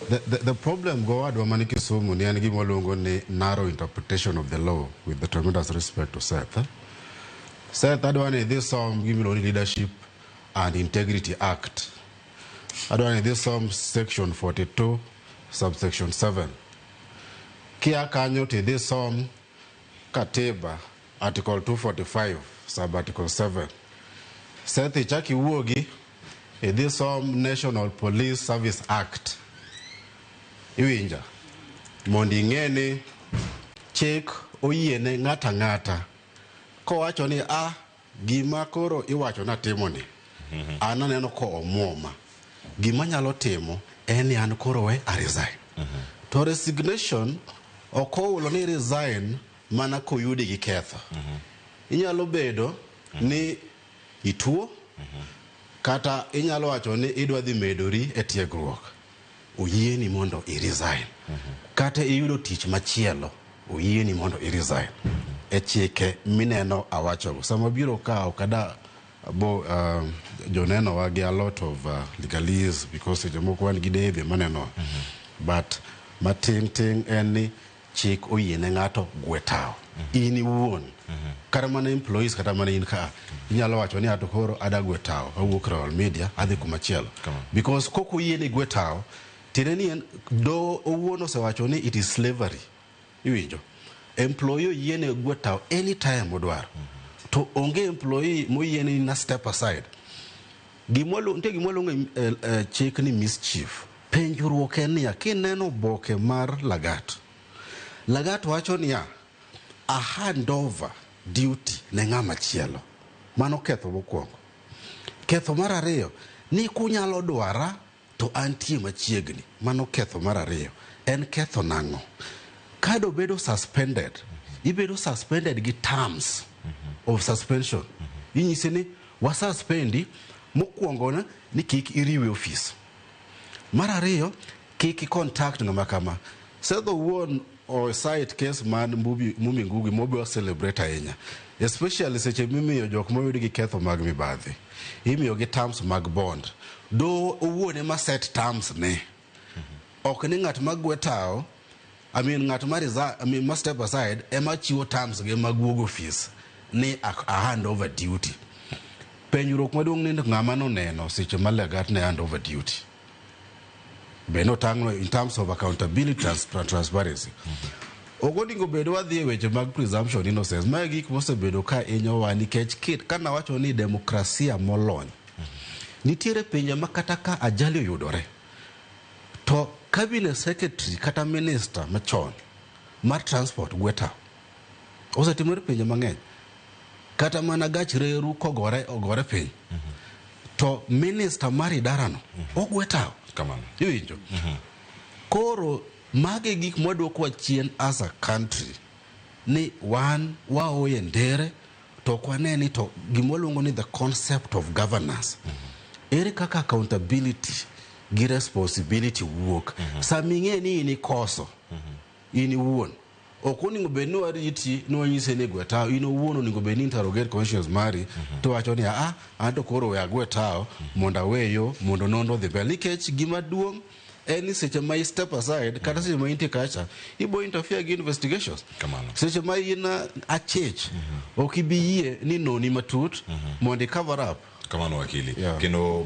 The problem go ad wamaniki somo ni anigi molongo ni narrow interpretation of the law with the tremendous respect to Seth. Seth adwani this give me Leadership and Integrity Act. Adwani this section 42 subsection 7. Kia kanyo te this Katiba article 245 sub article 7. Seth ichaki uogi this National Police Service Act. Iwinja mondi ngene chik oyiene ngata ko wacho ni gima koro iwacho na timo ni an aneno ko omwoma gima nyalo timo en an koro we a resign to resignation okoulo ni resign mana koyudi gi ketho inyalo bedo ni ituo kata inyalo wacho ni idwa dhi medori e tiegruok oyieni mondo I resign kata iyudo tich machielo oyieni mondo I resign e chike mineno awacho sama biro kao kada bo joneno wagi a lot of legalese because jomoko wan gi debe maneno but ting en chik oyiene ngato gwetao ini wuon kata mana employees kata mana in ka inyalo wacho ni ato koro ada gwetao awuok real media adhi kumachielo because koko yiene gwetao tineni do owuono se wacho ni it is slavery iwinjo employee yiene gwetao anytime odwaro to onge employee moyiene na step aside gimolo chik ni mischief penjuruok en ya kineno boke mar Lagat wacho ni a handover duty ne ngama chielo mano ketho mokwongo ketho mar ariyo ni kunyalo dwara to antie machiegni mano ketho mar ariyo en ketho nango kado bedo suspended ibedo suspended gi terms of suspension inyise ni wasuspendi mokwongo na ni kik iriwe office mar ariyo kik contact ngama kama setho won or site case man mumi ngugi mobi wa celebrate ahinya especially seche mimiyo jok moyudi gi ketho mag mibadhi imiyo gi terms mag bond do owuone ma set terms ne ok ni ngat magwetao ngat ma step aside ema chiwo terms ge mag wuog office ni a hand over duty penjruok maduong' ni ngama no neno seche ma Lagat ne hand over duty beno tangno in terms of accountability and transparency ogodingo bedo wadhi weche mag presumption innocence ma gik mosebedo ka inyowa nikech kit kana wacho ni demokrasia molony nitiere pinje makata ka ajali oyudore to cabinet secretary kata minister machon mar transport gweta osetimore pinje mang'eny kata mana gach reru ogore piny to minister mar idarano ogwetao kamano iwinjo koro mage gik mwadwoko chien as a country ni wan waoye ndere to kwaneni to gimoluongo ni the concept of governance ere kaka accountability gi responsibility wuok saming'e ni ini koso ini wuon okoningo bed ni wariti ni wanyise ni gwetao ino wuon oningo bed ni interrogate conscience mari to wacho ni anto koro we agwetao mondo aweyo mondo nondo dhi mbele nikech gima duong' en ni seche ma step aside kata seche ma intie kacha ibo interfere gi investigations seche ma in achich ok ibi yie ni noni matut mondo cover up kamano wakili kendo